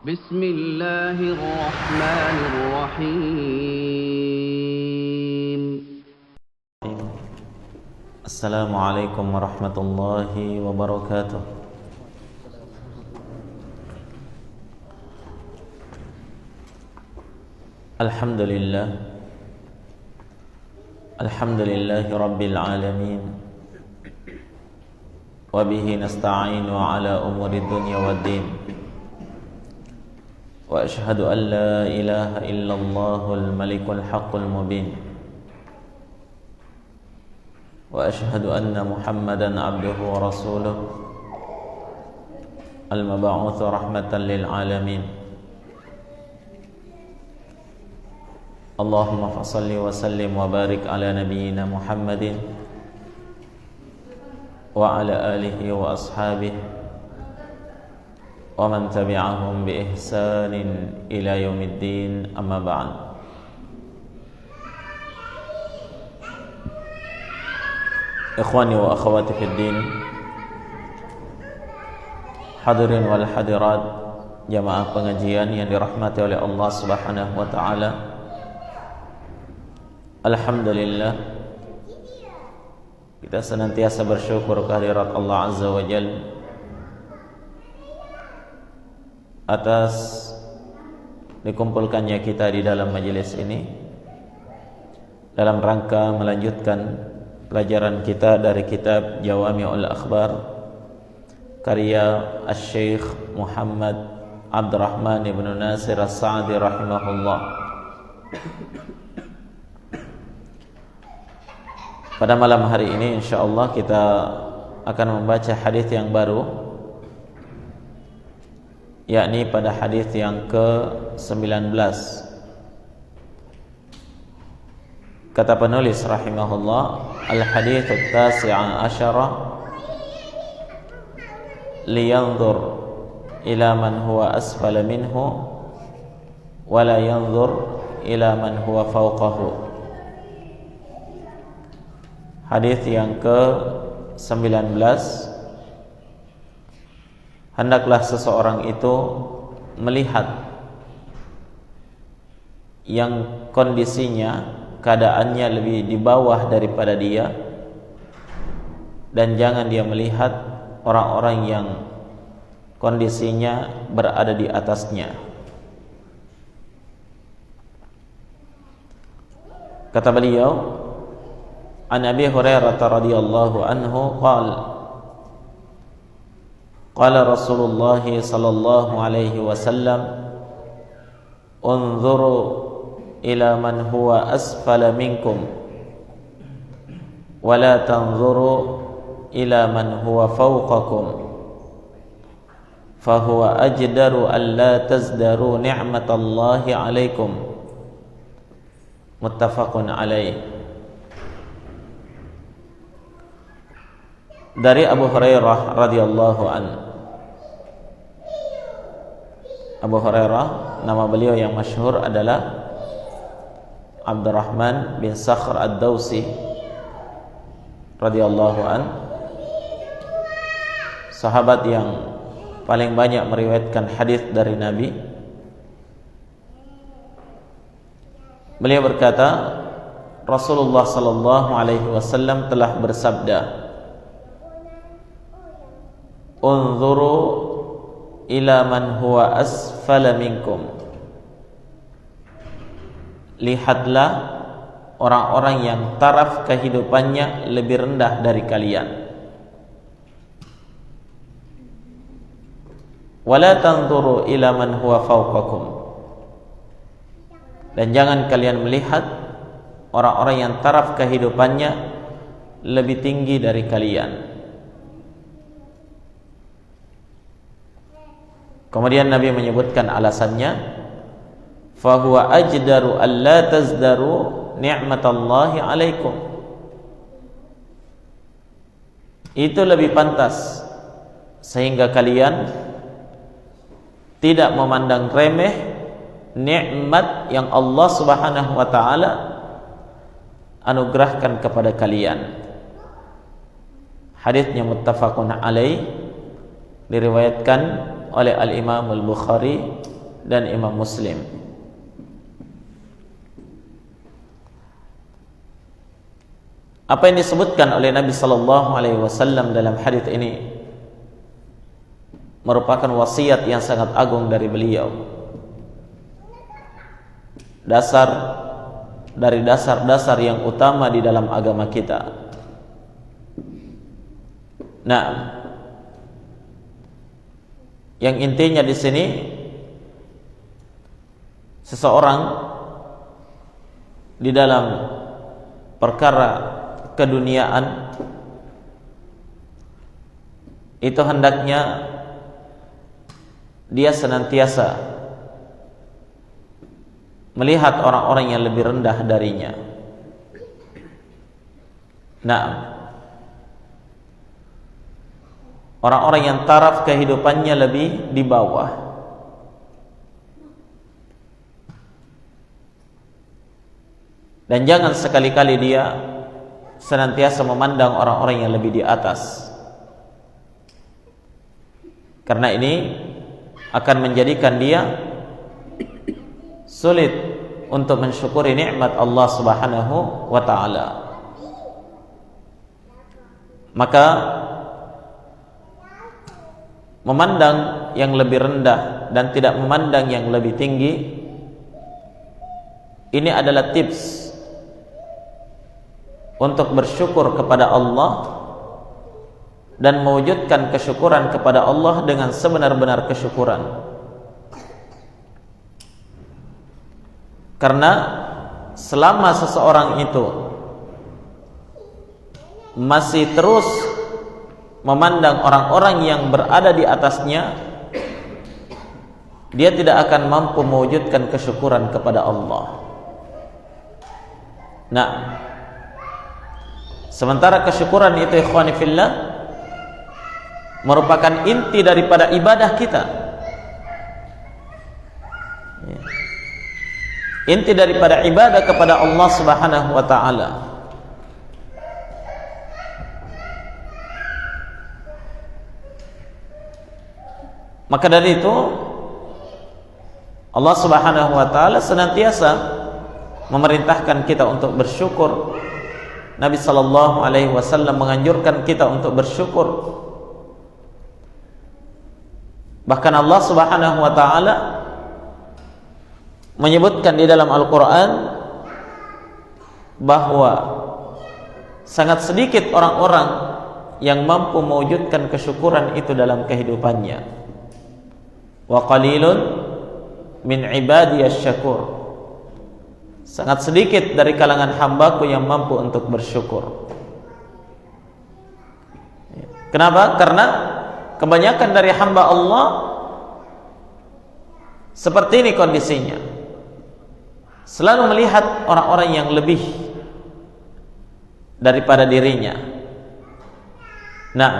بسم الله الرحمن الرحيم. السلام عليكم ورحمة الله وبركاته. الحمد لله رب العالمين، وبه نستعين على أمور الدنيا والدين، وأشهد أن لا إله إلا الله الملك الحق المبين، وأشهد أن محمدا عبده ورسوله المبعوث رحمة للعالمين. اللهم فصل وسلم وبارك على نبينا محمد وعلى آله وأصحابه ومن تبعهم بإحسان إلى يوم الدين، أما بعد. Ikhwani wa akhwati fid din, hadirin wal hadirat, jamaah pengajian yang dirahmati oleh Allah Subhanahu wa taala. Alhamdulillah, kita senantiasa bersyukur kehadirat Allah Azza wa Jalla atas dikumpulkannya kita di dalam majelis ini dalam rangka melanjutkan pelajaran kita dari kitab Jawami'ul Akhbar karya Asy-Syaikh Muhammad Abdurrahman ibn Nasir As-Sa'di rahimahullah. Pada malam hari ini insyaallah kita akan membaca hadis yang baru, yakni pada hadis yang ke-19. Kata penulis rahimahullah, al-hadits at-tasi'a asyara liyanzur ila man huwa asfala minhu wa la yanzur ila man huwa fawqahu. Hadis yang ke-19, hendaklah seseorang itu melihat yang kondisinya, keadaannya lebih di bawah daripada dia, dan jangan dia melihat orang-orang yang kondisinya berada di atasnya. Kata beliau, An Abi Hurairah radhiyallahu anhu qala Rasulullah sallallahu alaihi wasallam, unzuru ila man huwa asfala minkum wa la tanzuru ila man huwa fawqakum fa huwa ajdaru an la tazdaru ni'matallahi alaikum. Muttafaqun alaih. Dari Abu Hurairah radhiyallahu an. Abu Hurairah, nama beliau yang masyhur adalah Abdurrahman bin Sakhr ad-Dawsi radhiyallahu an, sahabat yang paling banyak meriwayatkan hadis dari Nabi. Beliau berkata, Rasulullah sallallahu alaihi wasallam telah bersabda, unzuru ila man huwa asfala minkum. Lihatlah orang-orang yang taraf kehidupannya lebih rendah dari kalian. Wala tanzuru ila man huwa fawqakum. Dan jangan kalian melihat orang-orang yang taraf kehidupannya lebih tinggi dari kalian. Kemudian Nabi menyebutkan alasannya, fahuwa ajdaru alla tazdaru ni'matallahi alaikum. Itu lebih pantas sehingga kalian tidak memandang remeh nikmat yang Allah Subhanahu wa taala anugerahkan kepada kalian. Hadisnya muttafaqun alaih, diriwayatkan oleh Al-Imam Al-Bukhari dan Imam Muslim. Apa yang disebutkan oleh Nabi sallallahu alaihi wasallam dalam hadis ini merupakan wasiat yang sangat agung dari beliau. Dasar dari dasar-dasar yang utama di dalam agama kita. Nah, yang intinya di sini seseorang di dalam perkara keduniaan itu hendaknya dia senantiasa melihat orang-orang yang lebih rendah darinya. Nah, orang-orang yang taraf kehidupannya lebih di bawah. Dan jangan sekali-kali dia senantiasa memandang orang-orang yang lebih di atas. Karena ini akan menjadikan dia sulit untuk mensyukuri nikmat Allah Subhanahu wa taala. Maka memandang yang lebih rendah dan tidak memandang yang lebih tinggi, ini adalah tips untuk bersyukur kepada Allah dan mewujudkan kesyukuran kepada Allah dengan sebenar-benar kesyukuran. Karena selama seseorang itu masih terus memandang orang-orang yang berada di atasnya, dia tidak akan mampu mewujudkan kesyukuran kepada Allah. Nah, sementara kesyukuran itu ikhwani fillah merupakan inti daripada ibadah kita. Inti daripada ibadah kepada Allah Subhanahu wa taala. Maka dari itu Allah Subhanahu wa taala senantiasa memerintahkan kita untuk bersyukur. Nabi sallallahu alaihi wasallam menganjurkan kita untuk bersyukur. Bahkan Allah Subhanahu wa taala menyebutkan di dalam Al-Qur'an bahwa sangat sedikit orang-orang yang mampu mewujudkan kesyukuran itu dalam kehidupannya. Wa qalilun min ibadiyasy syakur. Sangat sedikit dari kalangan hambaku yang mampu untuk bersyukur. Kenapa? Karena kebanyakan dari hamba Allah seperti ini kondisinya. Selalu melihat orang-orang yang lebih daripada dirinya. Nah,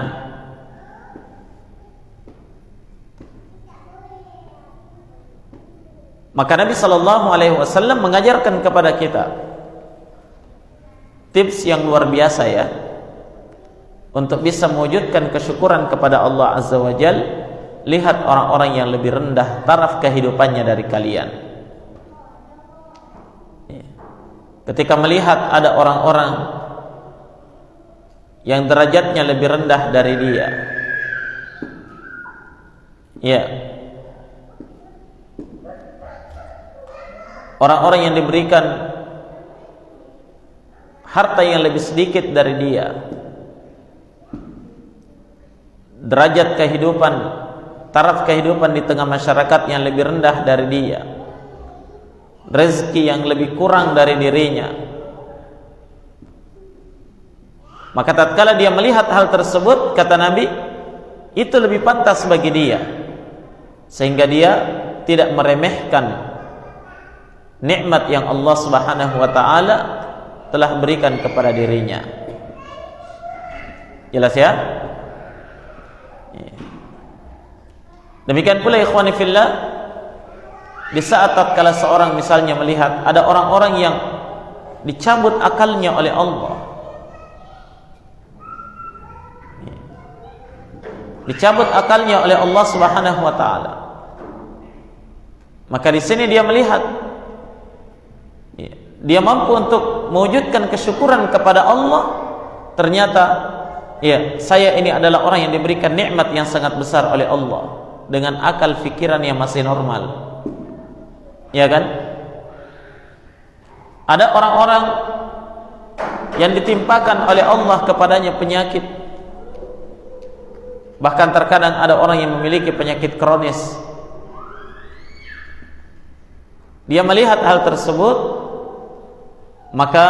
maka Nabi sallallahu alaihi wasallam mengajarkan kepada kita tips yang luar biasa ya untuk bisa mewujudkan kesyukuran kepada Allah Azza wa Jalla. Lihat orang-orang yang lebih rendah taraf kehidupannya dari kalian. Ketika melihat ada orang-orang yang derajatnya lebih rendah dari dia, ya, orang-orang yang diberikan harta yang lebih sedikit dari dia, derajat kehidupan, taraf kehidupan di tengah masyarakat yang lebih rendah dari dia, rezeki yang lebih kurang dari dirinya, maka tatkala dia melihat hal tersebut, kata Nabi, itu lebih pantas bagi dia, sehingga dia tidak meremehkan nikmat yang Allah Subhanahu wa taala telah berikan kepada dirinya. Jelas ya? Demikian pula ikhwani fillah, di saat tatkala seorang misalnya melihat ada orang-orang yang dicabut akalnya oleh Allah, dicabut akalnya oleh Allah Subhanahu wa taala, Maka di sini dia melihat, dia mampu untuk mewujudkan kesyukuran kepada Allah. Ternyata saya ini adalah orang yang diberikan nikmat yang sangat besar oleh Allah dengan akal fikiran yang masih normal. Ya kan? Ada orang-orang yang ditimpakan oleh Allah kepadanya penyakit. Bahkan terkadang ada orang yang memiliki penyakit kronis. Dia melihat hal tersebut, maka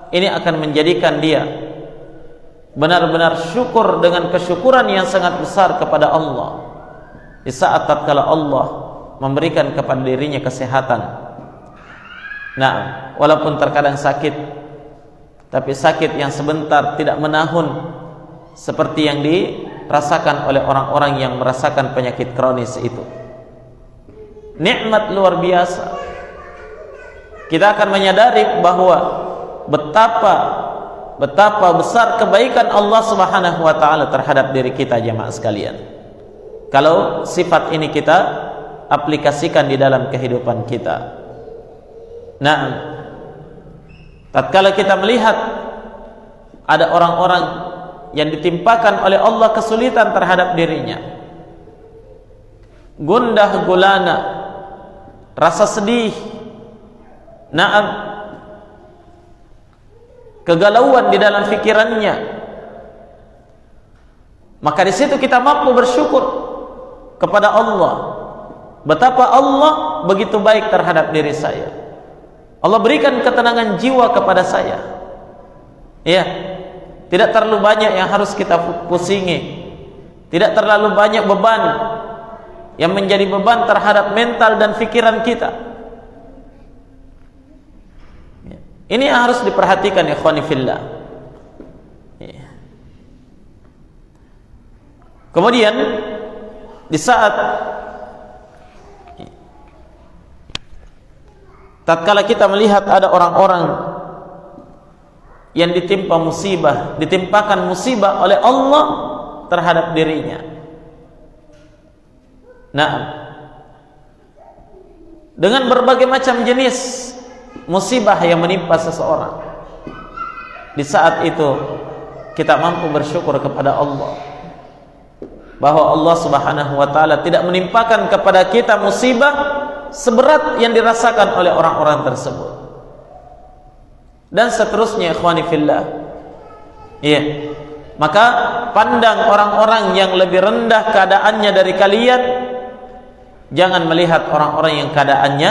ini akan menjadikan dia benar-benar syukur dengan kesyukuran yang sangat besar kepada Allah di saat tatkala Allah memberikan kepada dirinya kesehatan. Nah, walaupun terkadang sakit, tapi sakit yang sebentar, tidak menahun seperti yang dirasakan oleh orang-orang yang merasakan penyakit kronis itu. Nikmat luar biasa. Kita akan menyadari bahwa betapa besar kebaikan Allah Subhanahu wa taala terhadap diri kita, jemaah sekalian. Kalau sifat ini kita aplikasikan di dalam kehidupan kita. Nah, tatkala kita melihat ada orang-orang yang ditimpakan oleh Allah kesulitan terhadap dirinya, gundah gulana, rasa sedih, kegalauan di dalam pikirannya, maka di situ kita mampu bersyukur kepada Allah. Betapa Allah begitu baik terhadap diri saya. Allah berikan ketenangan jiwa kepada saya. Ya, tidak terlalu banyak yang harus kita pusingi, tidak terlalu banyak beban yang menjadi beban terhadap mental dan pikiran kita. Ini yang harus diperhatikan, ikhwani fillah. Kemudian di saat tatkala kita melihat ada orang-orang yang ditimpa musibah, ditimpakan musibah oleh Allah terhadap dirinya. Nah, dengan berbagai macam jenis musibah yang menimpa seseorang, di saat itu kita mampu bersyukur kepada Allah bahwa Allah Subhanahu wa taala tidak menimpakan kepada kita musibah seberat yang dirasakan oleh orang-orang tersebut. Dan seterusnya, ikhwani fillah. Maka pandang orang-orang yang lebih rendah keadaannya dari kalian, jangan melihat orang-orang yang keadaannya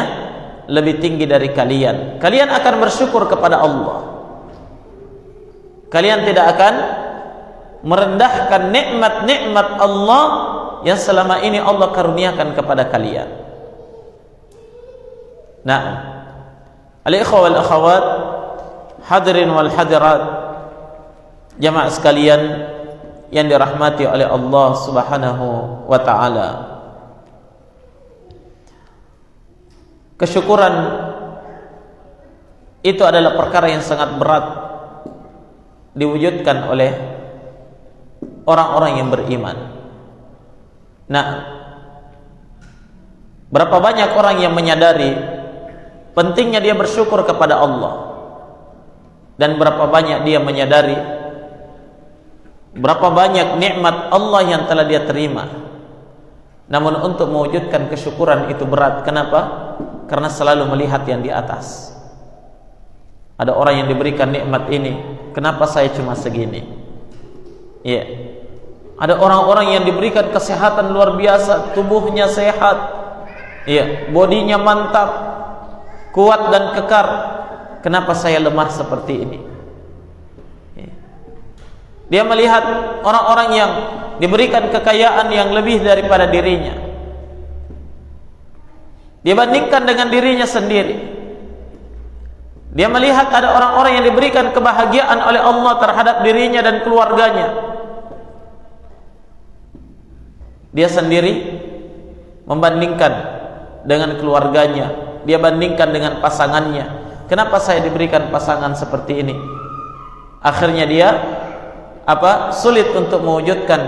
lebih tinggi dari kalian. Kalian akan bersyukur kepada Allah. Kalian tidak akan merendahkan nikmat-nikmat Allah yang selama ini Allah karuniakan kepada kalian. Nah, al-ikhwa wal akhawat, hadirin wal hadirat, jamaah sekalian yang dirahmati oleh Allah Subhanahu wa taala. Kesyukuran itu adalah perkara yang sangat berat diwujudkan oleh orang-orang yang beriman. Nah, berapa banyak orang yang menyadari pentingnya dia bersyukur kepada Allah, dan berapa banyak dia menyadari berapa banyak nikmat Allah yang telah dia terima. Namun untuk mewujudkan kesyukuran itu berat. Kenapa? Karena selalu melihat yang di atas. Ada orang yang diberikan nikmat ini, kenapa saya cuma segini? Ada orang-orang yang diberikan kesehatan luar biasa, tubuhnya sehat, bodinya mantap, kuat dan kekar. Kenapa saya lemah seperti ini? Dia melihat orang-orang yang diberikan kekayaan yang lebih daripada dirinya, dia bandingkan dengan dirinya sendiri. Dia melihat ada orang-orang yang diberikan kebahagiaan oleh Allah terhadap dirinya dan keluarganya. Dia sendiri membandingkan dengan keluarganya, dia bandingkan dengan pasangannya. Kenapa saya diberikan pasangan seperti ini? Akhirnya dia sulit untuk mewujudkan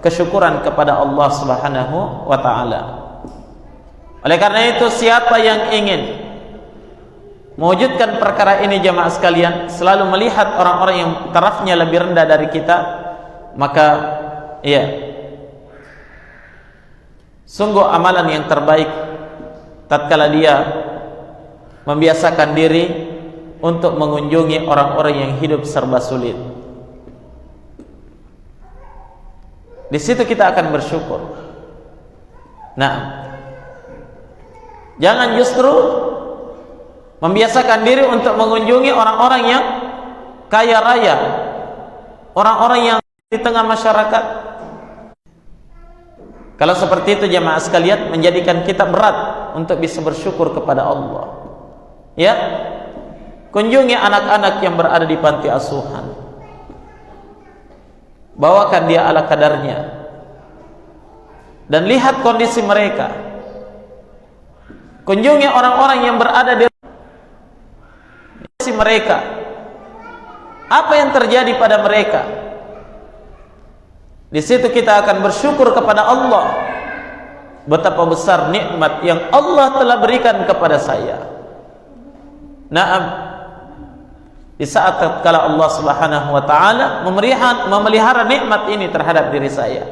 kesyukuran kepada Allah Subhanahu wa taala. Oleh karena itu, siapa yang ingin mewujudkan perkara ini jamaah sekalian, selalu melihat orang-orang yang tarafnya lebih rendah dari kita, maka sungguh amalan yang terbaik tatkala dia membiasakan diri untuk mengunjungi orang-orang yang hidup serba sulit. Di situ kita akan bersyukur. Nah, jangan justru membiasakan diri untuk mengunjungi orang-orang yang kaya raya, orang-orang yang di tengah masyarakat. Kalau seperti itu jemaah sekalian, menjadikan kita berat untuk bisa bersyukur kepada Allah. Ya, kunjungi anak-anak yang berada di panti asuhan, bawakan dia ala kadarnya, dan lihat kondisi mereka. Kunjungi orang-orang yang berada di kondisi mereka, apa yang terjadi pada mereka. Di situ kita akan bersyukur kepada Allah, betapa besar nikmat yang Allah telah berikan kepada saya. Naam, di saat tatkala Allah Subhanahu wa taala memelihara nikmat ini terhadap diri saya.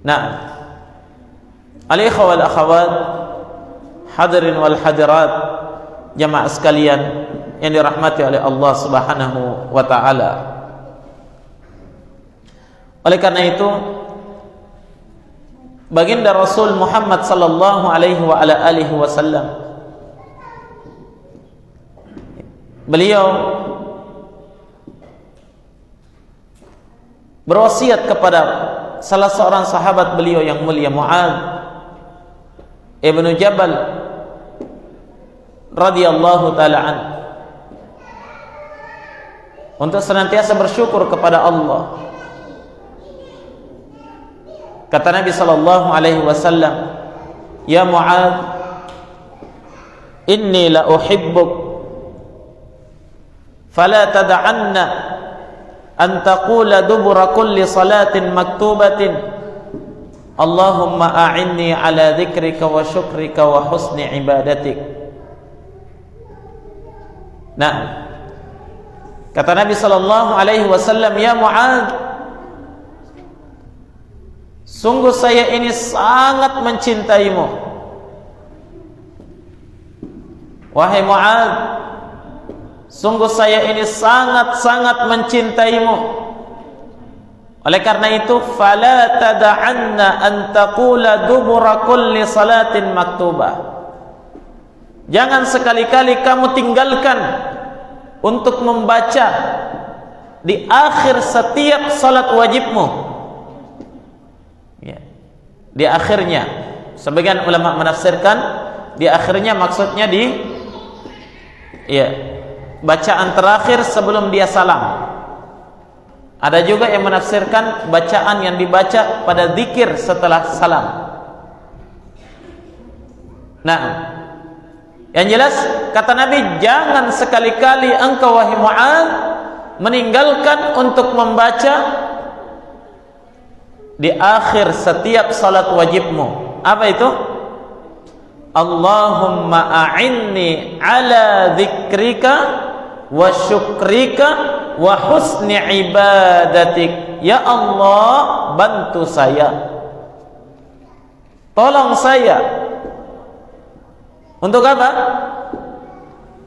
Nah, al-ikhwah wal akhawat, hadirin wal hadirat, jamaah sekalian yang dirahmati oleh Allah Subhanahu wa taala. Oleh karena itu, baginda Rasul Muhammad sallallahu alaihi wa ala alihi wasallam, beliau berwasiat kepada salah seorang sahabat beliau yang mulia, Mu'adz ibnu Jabal radhiyallahu taala an, untuk senantiasa bersyukur kepada Allah. Kata Nabi sallallahu alaihi wasallam, "Ya Mu'adz, inni la uhibbuk, fala tad'anna an taqula dubura kulli salatin maktubatin, Allahumma a'inni ala dzikrika wa syukrika wa husni ibadatik." Nah, kata Nabi sallallahu alaihi wasallam, "Ya Mu'adz, sungguh saya ini sangat mencintaimu. Wahai Mu'adz, sungguh saya ini sangat-sangat mencintaimu. Oleh karena itu, fala tad'anna an taqula dubura kulli salatin maktubah." Jangan sekali-kali kamu tinggalkan untuk membaca di akhir setiap salat wajibmu. Ya. Di akhirnya, sebagian ulama menafsirkan di akhirnya maksudnya di bacaan terakhir sebelum dia salam. Ada juga yang menafsirkan bacaan yang dibaca pada zikir setelah salam. Nah, yang jelas kata Nabi, jangan sekali-kali engkau wahai Mu'adz meninggalkan untuk membaca di akhir setiap salat wajibmu. Apa itu? Allahumma a'inni ala dzikrika wa syukrika wa husni ibadatik. Ya Allah, bantu saya, tolong saya. Untuk apa?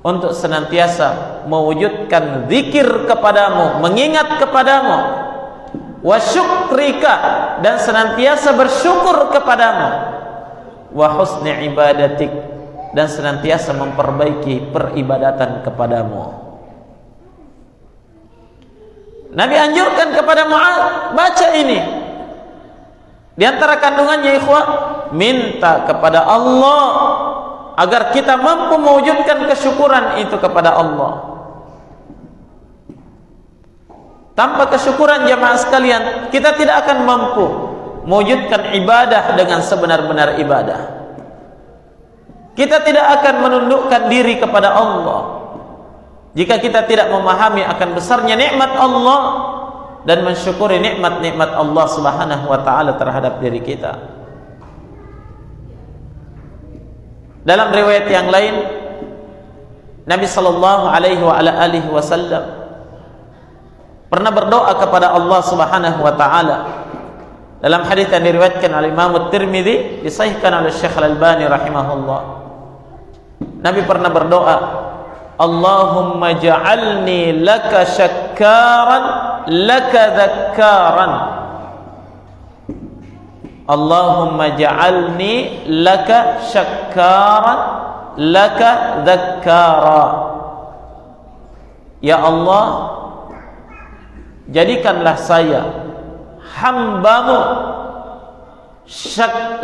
Untuk senantiasa mewujudkan zikir kepadamu, mengingat kepadamu, wa syukrika, dan senantiasa bersyukur kepadamu, wa husni ibadatik, dan senantiasa memperbaiki peribadatan kepadamu. Nabi anjurkan kepada Mu'adz, baca ini. Di antara kandungannya ikhwah, minta kepada Allah agar kita mampu mewujudkan kesyukuran itu kepada Allah. Tanpa kesyukuran jamaah sekalian, kita tidak akan mampu mewujudkan ibadah dengan sebenar-benar ibadah. Kita tidak akan menundukkan diri kepada Allah jika kita tidak memahami akan besarnya nikmat Allah dan mensyukuri nikmat-nikmat Allah Subhanahu wa taala terhadap diri kita. Dalam riwayat yang lain, Nabi sallallahu alaihi wasallam pernah berdoa kepada Allah Subhanahu wa taala. Dalam hadis yang diriwayatkan oleh Imam At-Tirmidzi, disahihkan oleh Syekh Al-Albani rahimahullah. Nabi pernah berdoa, Allahumma ja'alni laka syakkaran laka dzakkaran. Allahumma ja'alni laka syakkaran laka dzakkara. Ya Allah, jadikanlah saya hambamu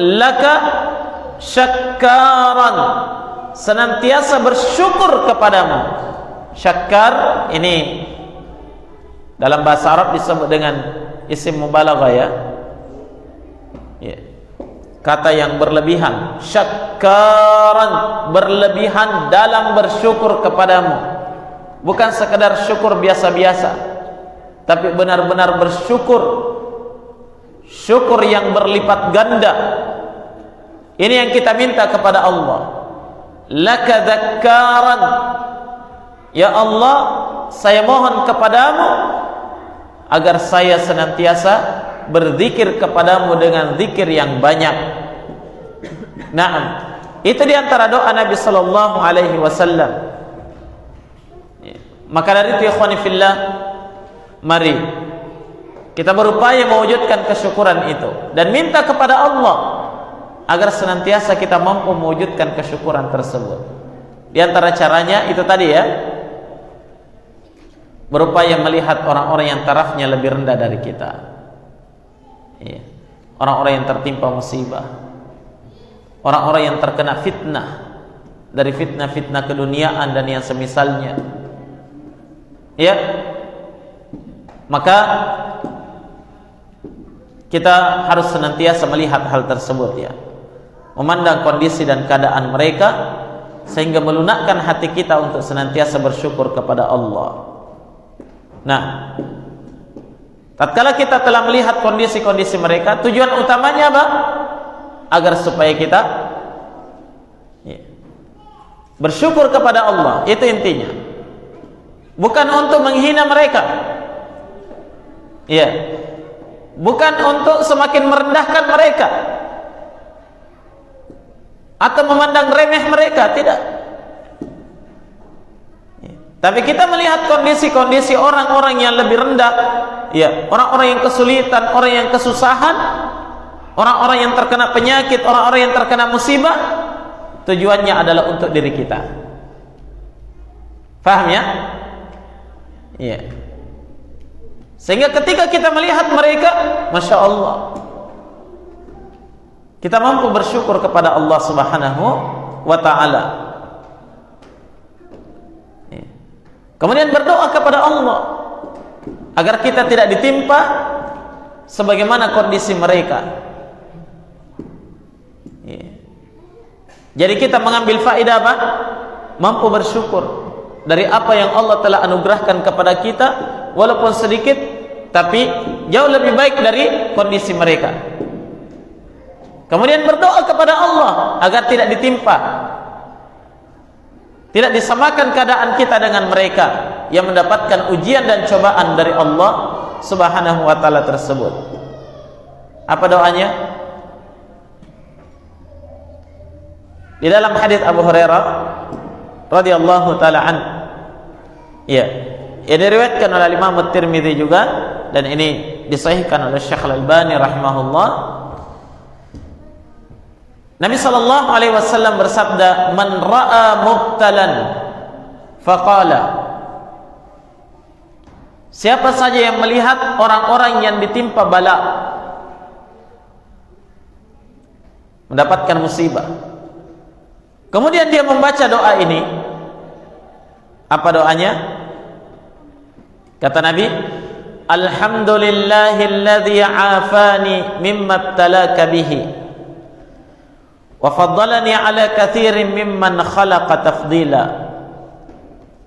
laka syakkaran, senantiasa bersyukur kepadamu. Syakkar ini dalam bahasa Arab disebut dengan isim mubalaghah ya. Kata yang berlebihan. Syakkaran, berlebihan dalam bersyukur kepadamu. Bukan sekedar syukur biasa-biasa, tapi benar-benar bersyukur, syukur yang berlipat ganda. Ini yang kita minta kepada Allah. Laka dzakkaran, ya Allah, saya mohon kepadamu agar saya senantiasa berzikir kepadamu dengan zikir yang banyak. Naam, itu diantara doa Nabi sallallahu alaihi wasallam. Maka dari itu ikhwani fillah, mari kita berupaya mewujudkan kesyukuran itu dan minta kepada Allah agar senantiasa kita mampu mewujudkan kesyukuran tersebut. Di antara caranya itu tadi ya, berupaya melihat orang-orang yang tarafnya lebih rendah dari kita. Orang-orang yang tertimpa musibah, orang-orang yang terkena fitnah, dari fitnah-fitnah keduniaan dan yang semisalnya. Ya, maka kita harus senantiasa melihat hal tersebut ya, memandang kondisi dan keadaan mereka sehingga melunakkan hati kita untuk senantiasa bersyukur kepada Allah. Nah, tatkala kita telah melihat kondisi-kondisi mereka, tujuan utamanya apa? Agar supaya kita bersyukur kepada Allah. Itu intinya. Bukan untuk menghina mereka. Ya. Bukan untuk semakin merendahkan mereka atau memandang remeh mereka, tidak. Tapi kita melihat kondisi-kondisi orang-orang yang lebih rendah, ya, orang-orang yang kesulitan, orang yang kesusahan, orang-orang yang terkena penyakit, orang-orang yang terkena musibah, tujuannya adalah untuk diri kita. Paham ya? Iya. Sehingga ketika kita melihat mereka, Masya Allah, kita mampu bersyukur kepada Allah Subhanahu wa ta'ala. Kemudian berdoa kepada Allah agar kita tidak ditimpa sebagaimana kondisi mereka. Jadi kita mengambil faedah apa? Mampu bersyukur dari apa yang Allah telah anugerahkan kepada kita, walaupun sedikit, tapi jauh lebih baik dari kondisi mereka. Kemudian berdoa kepada Allah agar tidak ditimpa, tidak disamakan keadaan kita dengan mereka yang mendapatkan ujian dan cobaan dari Allah Subhanahu wa ta'ala tersebut. Apa doanya? Di dalam hadis Abu Hurairah radhiyallahu ta'ala an, ya, ini diriwayatkan oleh Imam At-Tirmidzi juga, dan ini disahihkan oleh Syekh Al-Albani rahimahullah. Nabi sallallahu alaihi wasallam bersabda, "Man ra'a mubtalan faqala." Siapa saja yang melihat orang-orang yang ditimpa bala, mendapatkan musibah, kemudian dia membaca doa ini. Apa doanya? Kata Nabi, "Alhamdulillahilladzi 'afani mimma ibtalaka bihi wa faddalani ala katsirin mimman khalaqa tafdila."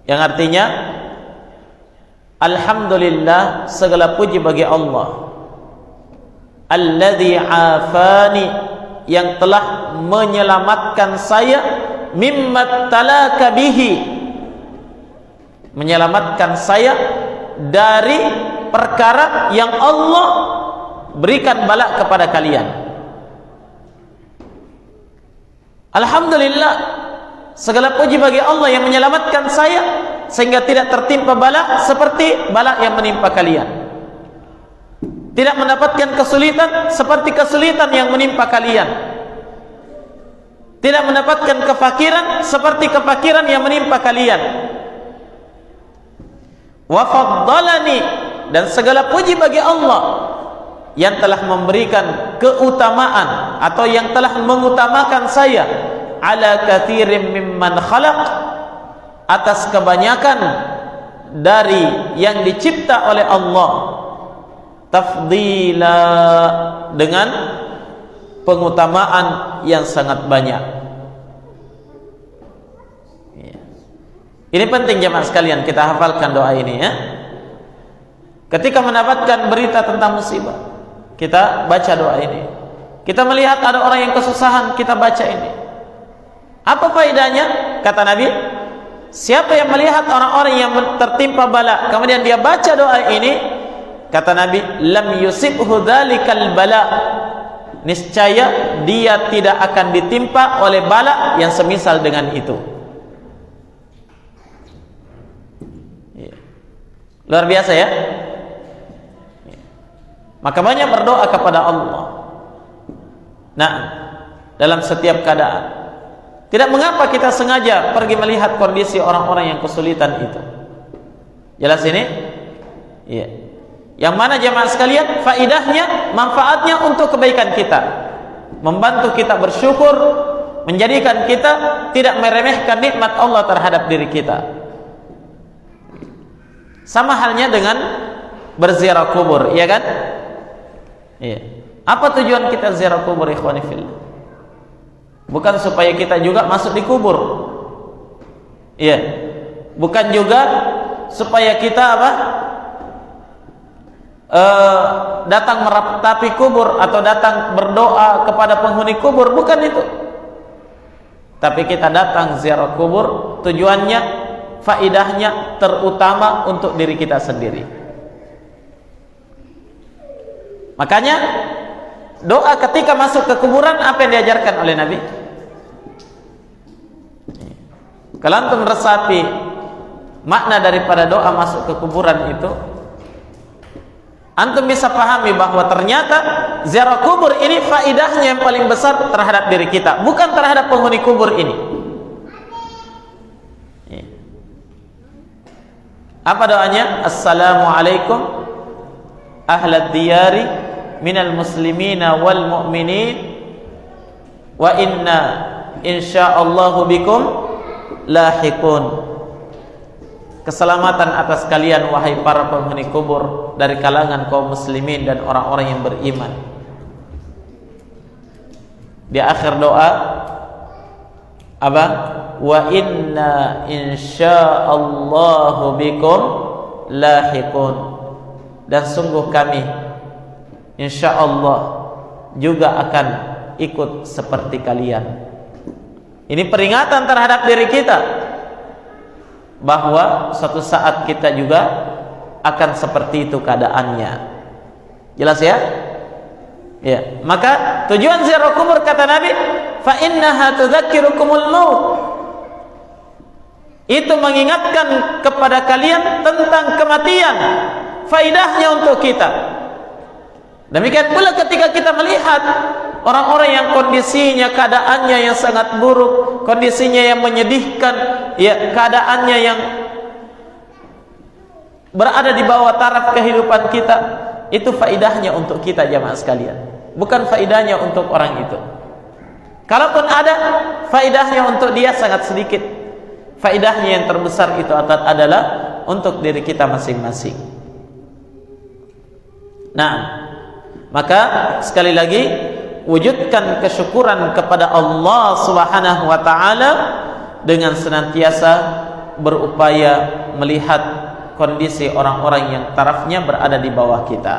Yang artinya, alhamdulillah, segala puji bagi Allah, alladzi afani, yang telah menyelamatkan saya mimma talaka bihi, menyelamatkan saya dari perkara yang Allah berikan bala kepada kalian. Alhamdulillah, segala puji bagi Allah yang menyelamatkan saya sehingga tidak tertimpa bala seperti bala yang menimpa kalian, tidak mendapatkan kesulitan seperti kesulitan yang menimpa kalian, tidak mendapatkan kefakiran seperti kefakiran yang menimpa kalian. Wa faddalani, dan segala puji bagi Allah yang telah memberikan keutamaan atau yang telah mengutamakan saya ala katsirin mimman khalaq, atas kebanyakan dari yang dicipta oleh Allah, tafdila, dengan pengutamaan yang sangat banyak. Ini penting jemaah sekalian, kita hafalkan doa ini ya. Ketika mendapatkan berita tentang musibah, kita baca doa ini. Kita melihat ada orang yang kesusahan, kita baca ini. Apa faedahnya? Kata Nabi, siapa yang melihat orang-orang yang tertimpa bala, kemudian dia baca doa ini, kata Nabi, lam yusibhu dzalikal bala, niscaya dia tidak akan ditimpa oleh bala yang semisal dengan itu. Luar biasa ya. Maka banyak berdoa kepada Allah. Nah, dalam setiap keadaan. Tidak mengapa kita sengaja pergi melihat kondisi orang-orang yang kesulitan itu. Jelas ini? Iya. Yang mana jemaah sekalian, faidahnya, manfaatnya untuk kebaikan kita, membantu kita bersyukur, menjadikan kita tidak meremehkan nikmat Allah terhadap diri kita. Sama halnya dengan berziarah kubur, iya kan? Iya. Apa tujuan kita ziarah kubur, ikhwani fillah? Bukan supaya kita juga masuk di kubur. Iya. Bukan juga supaya kita apa? Datang meratapi kubur atau datang berdoa kepada penghuni kubur, bukan itu. Tapi kita datang ziarah kubur, tujuannya, faidahnya terutama untuk diri kita sendiri. Makanya doa ketika masuk ke kuburan, apa yang diajarkan oleh Nabi? Kalau antum resapi makna daripada doa masuk ke kuburan itu, antum bisa pahami bahwa ternyata ziarah kubur ini faidahnya yang paling besar terhadap diri kita, bukan terhadap penghuni kubur ini. Apa doanya? Assalamualaikum ahlad diyari minal muslimina wal mu'minin wa inna insyaallahu bikum lahiqun. Keselamatan atas kalian wahai para penghuni kubur dari kalangan kaum muslimin dan orang-orang yang beriman. Di akhir doa apa? Wa inna insyaallahu bikum lahiqun, dan sungguh kami insyaallah juga akan ikut seperti kalian. Ini peringatan terhadap diri kita bahwa suatu saat kita juga akan seperti itu keadaannya. Jelas ya? Ya, maka tujuan ziarah kubur kata Nabi, fa innaha tudzakirukumul maut. Itu mengingatkan kepada kalian tentang kematian, faidahnya untuk kita. Demikian pula ketika kita melihat orang-orang yang kondisinya, keadaannya yang sangat buruk, kondisinya yang menyedihkan, ya, keadaannya yang berada di bawah taraf kehidupan kita, itu faidahnya untuk kita jamaah sekalian, bukan faidahnya untuk orang itu. Kalaupun ada, faidahnya untuk dia sangat sedikit. Faidahnya yang terbesar itu adalah untuk diri kita masing-masing. Nah, maka sekali lagi, wujudkan kesyukuran kepada Allah Subhanahu wa taala dengan senantiasa berupaya melihat kondisi orang-orang yang tarafnya berada di bawah kita.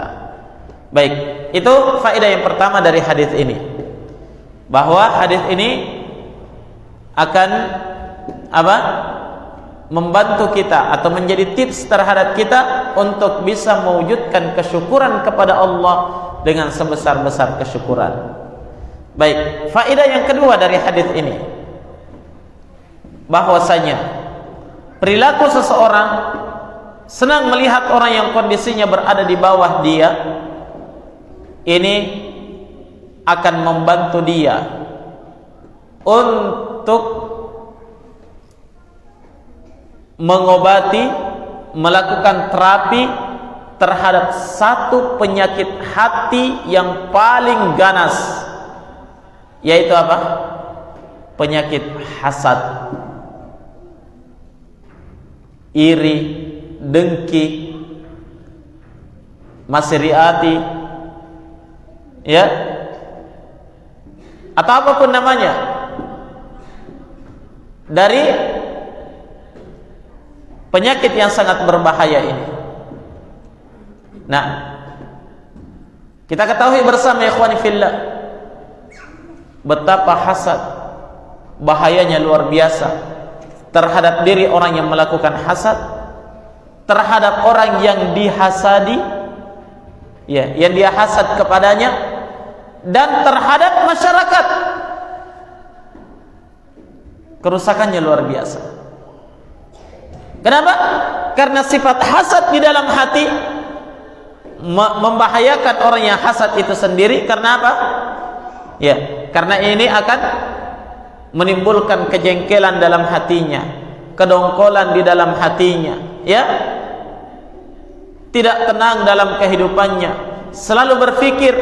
Baik, itu faedah yang pertama dari hadis ini. Bahwa hadis ini akan apa? Membantu kita atau menjadi tips terhadap kita untuk bisa mewujudkan kesyukuran kepada Allah dengan sebesar-besar kesyukuran. Baik, faedah yang kedua dari hadis ini, bahwasanya perilaku seseorang senang melihat orang yang kondisinya berada di bawah dia, ini akan membantu dia untuk mengobati, melakukan terapi terhadap satu penyakit hati yang paling ganas, yaitu apa? Penyakit hasad, iri, dengki, masiriati, ya, atau apapun namanya dari penyakit yang sangat berbahaya ini. Nah, kita ketahui bersama ikhwani fillah betapa hasad bahayanya luar biasa terhadap diri orang yang melakukan hasad, terhadap orang yang dihasadi, ya, yang dia hasad kepadanya, dan terhadap masyarakat. Kerusakannya luar biasa. Kenapa? Karena sifat hasad di dalam hati membahayakan orang yang hasad itu sendiri. Karena apa? Ya, karena ini akan menimbulkan kejengkelan dalam hatinya, kedongkolan di dalam hatinya, ya, tidak tenang dalam kehidupannya, selalu berpikir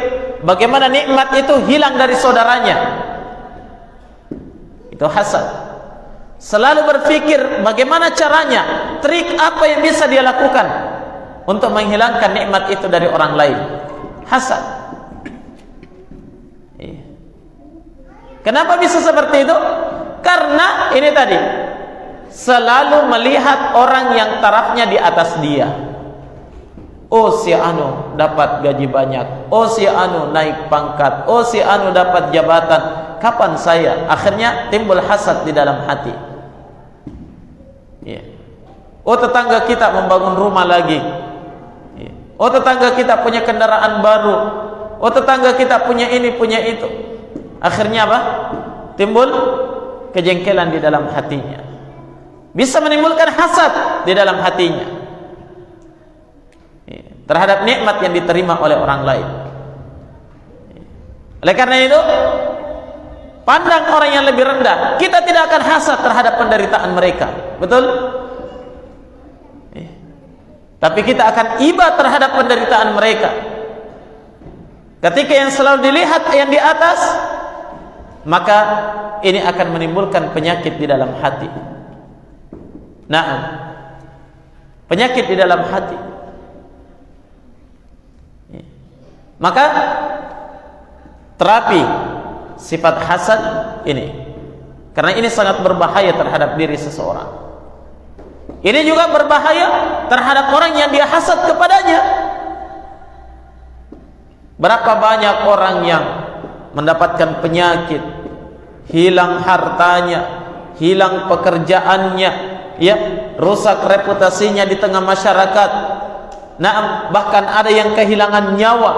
bagaimana nikmat itu hilang dari saudaranya. Itu hasad. Selalu berpikir bagaimana caranya, trik apa yang bisa dia lakukan untuk menghilangkan nikmat itu dari orang lain. Hasad. Kenapa bisa seperti itu? Karena ini tadi, selalu melihat orang yang tarafnya di atas dia. Oh, si anu dapat gaji banyak, oh si anu naik pangkat, oh si anu dapat jabatan, kapan saya? Akhirnya timbul hasad di dalam hati. Ya. Oh, tetangga kita membangun rumah lagi. Ya. Oh, tetangga kita punya kendaraan baru. Oh, tetangga kita punya ini, punya itu. Akhirnya apa? Timbul kejengkelan di dalam hatinya. Bisa menimbulkan hasad di dalam hatinya terhadap nikmat yang diterima oleh orang lain. Oleh karena itu, pandang orang yang lebih rendah. Kita tidak akan hasad terhadap penderitaan mereka. Betul? Tapi kita akan iba terhadap penderitaan mereka. Ketika yang selalu dilihat yang di atas, maka ini akan menimbulkan penyakit di dalam hati. Nah, penyakit di dalam hati. Maka terapi sifat hasad ini, karena ini sangat berbahaya terhadap diri seseorang. Ini juga berbahaya terhadap orang yang dia hasad kepadanya. Berapa banyak orang yang mendapatkan penyakit, hilang hartanya, hilang pekerjaannya, ya, rusak reputasinya di tengah masyarakat. Nah, bahkan ada yang kehilangan nyawa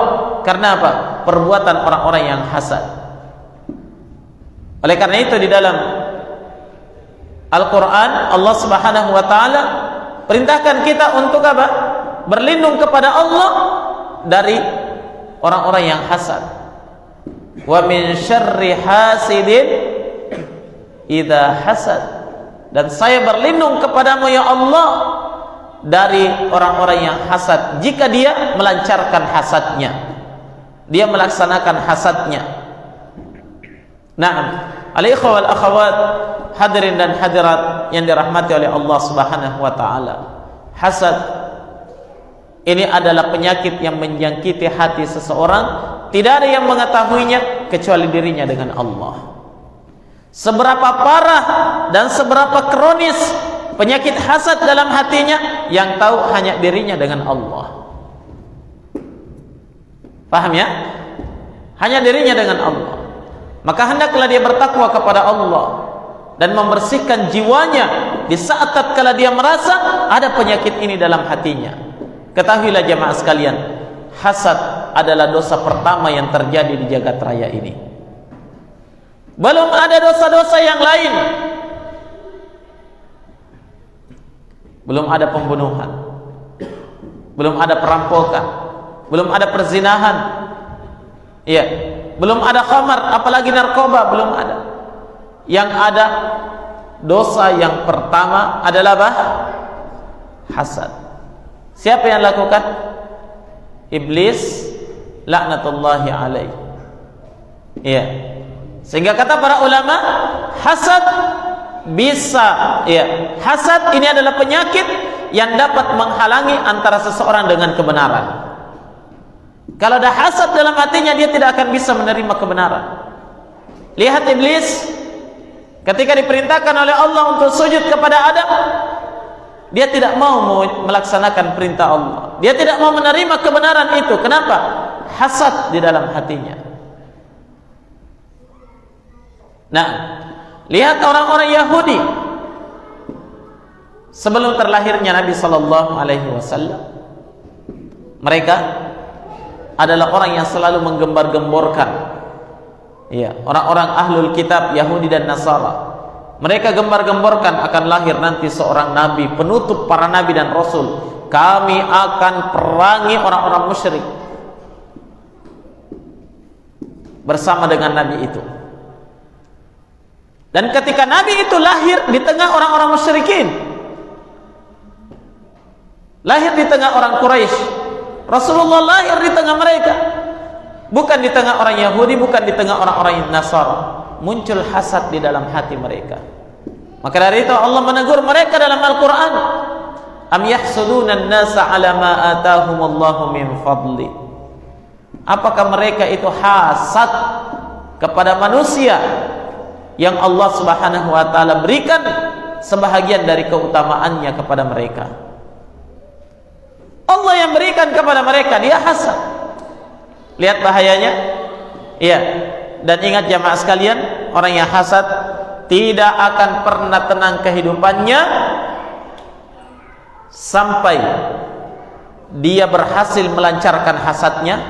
karena apa? Perbuatan orang-orang yang hasad. Oleh karena itu di dalam Al-Quran Allah Subhanahu wa ta'ala perintahkan kita untuk apa? Berlindung kepada Allah dari orang-orang yang hasad. Wa min syarri hasidin idza hasad. Dan saya berlindung kepadamu ya Allah dari orang-orang yang hasad jika dia melancarkan hasadnya, dia melaksanakan hasadnya. Naam, al-ikhwa wal akhawat, hadirin dan hadirat yang dirahmati oleh Allah Subhanahu wa taala. Hasad ini adalah penyakit yang menjangkiti hati seseorang, tidak ada yang mengetahuinya kecuali dirinya dengan Allah. Seberapa parah dan seberapa kronis penyakit hasad dalam hatinya, yang tahu hanya dirinya dengan Allah. Paham ya? Hanya dirinya dengan Allah. Maka hendaklah dia bertakwa kepada Allah. dan membersihkan jiwanya di saat tatkala dia merasa ada penyakit ini dalam hatinya. Ketahuilah jemaah sekalian, hasad adalah dosa pertama yang terjadi di jagat raya ini. Belum ada dosa-dosa yang lain. Belum ada pembunuhan, belum ada perampokan, belum ada perzinahan, iya, belum ada khamar, apalagi narkoba, belum ada. Yang ada dosa yang pertama adalah hasad. Siapa yang lakukan? Iblis laknatullahi alaih. Iya. Sehingga kata para ulama, hasad bisa, ya, hasad ini adalah penyakit yang dapat menghalangi antara seseorang dengan kebenaran. Kalau ada hasad dalam hatinya, dia tidak akan bisa menerima kebenaran. Lihat iblis ketika diperintahkan oleh Allah untuk sujud kepada Adam, dia tidak mau melaksanakan perintah Allah. Dia tidak mau menerima kebenaran itu. Kenapa? Hasad di dalam hatinya. Nah, lihat orang-orang Yahudi sebelum terlahirnya Nabi sallallahu alaihi wasallam. Mereka adalah orang yang selalu menggembar-gemborkan, ya, orang-orang ahlul kitab Yahudi dan Nasara. Mereka gembar-gemborkan akan lahir nanti seorang nabi, penutup para nabi dan rasul. Kami akan perangi orang-orang musyrik bersama dengan nabi itu. Dan ketika nabi itu lahir di tengah orang-orang musyrikin, lahir di tengah orang Quraisy, Rasulullah lahir di tengah mereka, bukan di tengah orang Yahudi, bukan di tengah orang-orang Nasara. Muncul hasad di dalam hati mereka. Maka dari itu Allah menegur mereka dalam Al-Quran, am yahsuduna an-nasa ala ma atahumullahu min fadli. Apakah mereka itu hasad kepada manusia yang Allah subhanahu wa ta'ala berikan sebahagian dari keutamaannya kepada mereka? Allah yang berikan kepada mereka, dia hasad. Lihat bahayanya. Iya. Dan ingat jamaah sekalian, orang yang hasad tidak akan pernah tenang kehidupannya sampai dia berhasil melancarkan hasadnya,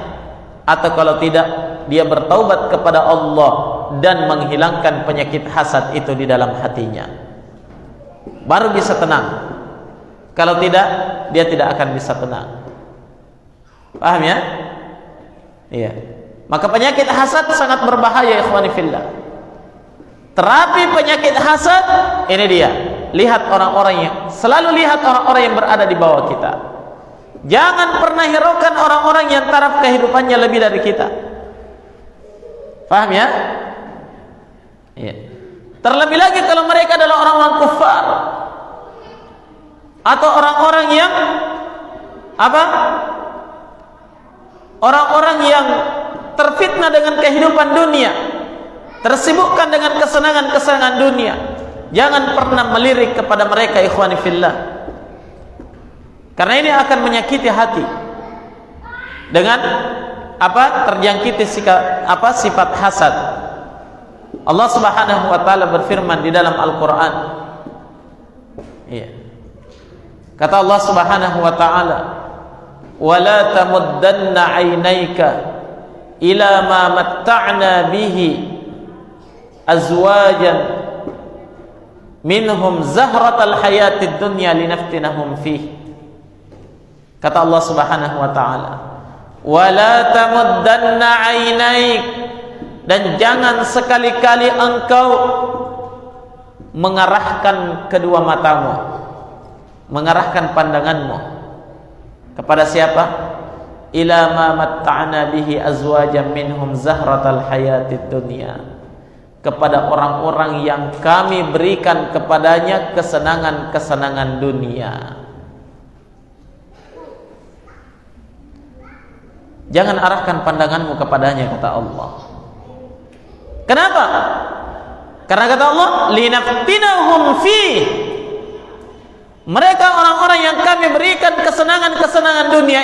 atau kalau tidak dia bertaubat kepada Allah dan menghilangkan penyakit hasad itu di dalam hatinya, baru bisa tenang. Kalau tidak, dia tidak akan bisa tenang. Paham ya? Iya. Maka penyakit hasad sangat berbahaya, ikhwani fillah. Terapi penyakit hasad ini dia. Lihat orang-orang yang selalu lihat orang-orang yang berada di bawah kita. Jangan pernah hiraukan orang-orang yang taraf kehidupannya lebih dari kita. Paham ya? Iya. Terlebih lagi kalau mereka adalah orang-orang kufar atau orang-orang yang apa? Orang-orang yang terfitnah dengan kehidupan dunia, tersibukkan dengan kesenangan-kesenangan dunia. Jangan pernah melirik kepada mereka, ikhwani fillah, karena ini akan menyakiti hati dengan apa? Terjangkiti sifat hasad. Allah subhanahu wa ta'ala berfirman di dalam Al-Quran, iya, kata Allah subhanahu wa ta'ala, وَلَا تَمُدَّنَّ عَيْنَيْكَ إِلَى مَا مَتَّعْنَا بِهِ أَزْوَاجًا مِنْهُمْ زَهْرَةَ الْحَيَاةِ الدُّنْيَا لِنَفْتِنَهُمْ فِيهِ. Kata Allah subhanahu wa ta'ala, وَلَا تَمُدَّنَّ عَيْنَيْكَ, dan jangan sekali-kali engkau mengarahkan kedua matamu, mengarahkan pandanganmu kepada siapa? Ila ma matta'na bihi azwajan minhum zahratal hayatid dunya, kepada orang-orang yang kami berikan kepadanya kesenangan-kesenangan dunia. Jangan arahkan pandanganmu kepadanya, kata Allah. Kenapa? Karena kata Allah, linaftinahum fi, mereka orang-orang yang kami berikan kesenangan-kesenangan dunia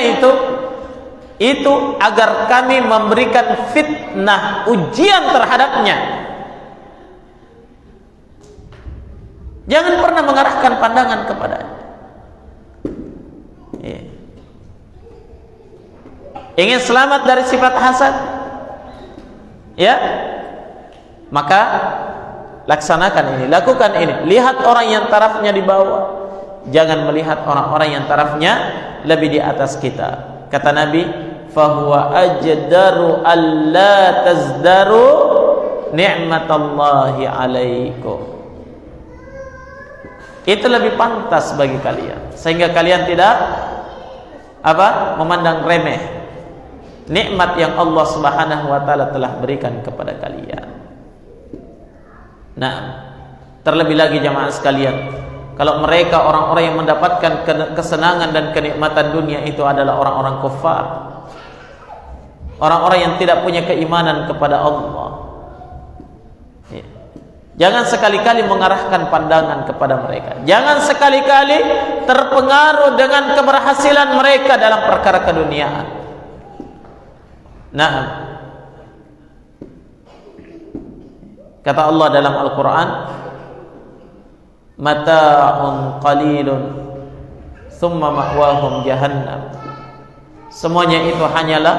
itu agar kami memberikan fitnah, ujian terhadapnya. Jangan pernah mengarahkan pandangan kepadanya. Ingin selamat dari sifat hasad, ya, maka laksanakan ini, lakukan ini. Lihat orang yang tarafnya di bawah, jangan melihat orang-orang yang tarafnya lebih di atas kita. Kata Nabi, fahuwa ajdaru alla tazdaru ni'matallahi alaikum. Itu lebih pantas bagi kalian, sehingga kalian tidak memandang remeh nikmat yang Allah Subhanahu wa taala telah berikan kepada kalian. Nah, terlebih lagi jamaah sekalian, kalau mereka orang-orang yang mendapatkan kesenangan dan kenikmatan dunia itu adalah orang-orang kufar, orang-orang yang tidak punya keimanan kepada Allah. Jangan sekali-kali mengarahkan pandangan kepada mereka. Jangan sekali-kali terpengaruh dengan keberhasilan mereka dalam perkara keduniaan. Nah, kata Allah dalam Al-Quran, mata'un qalilun thumma ma'wahum jahannam. Semuanya itu hanyalah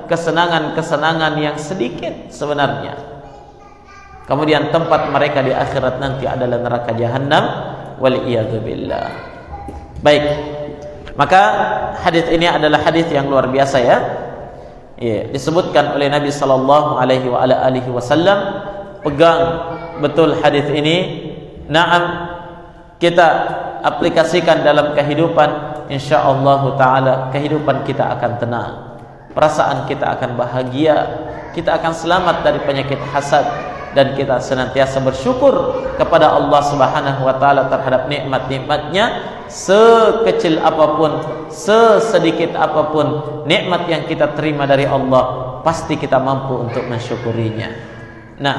kesenangan-kesenangan yang sedikit sebenarnya. Kemudian tempat mereka di akhirat nanti adalah neraka jahanam, waliyadzubillah. Baik, maka hadis ini adalah hadis yang luar biasa, ya. Disebutkan oleh Nabi sallallahu alaihi wasallam. Pegang betul hadis ini. Naam, kita aplikasikan dalam kehidupan, insyaallah taala kehidupan kita akan tenang, perasaan kita akan bahagia, kita akan selamat dari penyakit hasad, dan kita senantiasa bersyukur kepada Allah Subhanahu wa taala terhadap nikmat-nikmatnya, sekecil apapun, sesedikit apapun nikmat yang kita terima dari Allah, pasti kita mampu untuk mensyukurinya. Nah,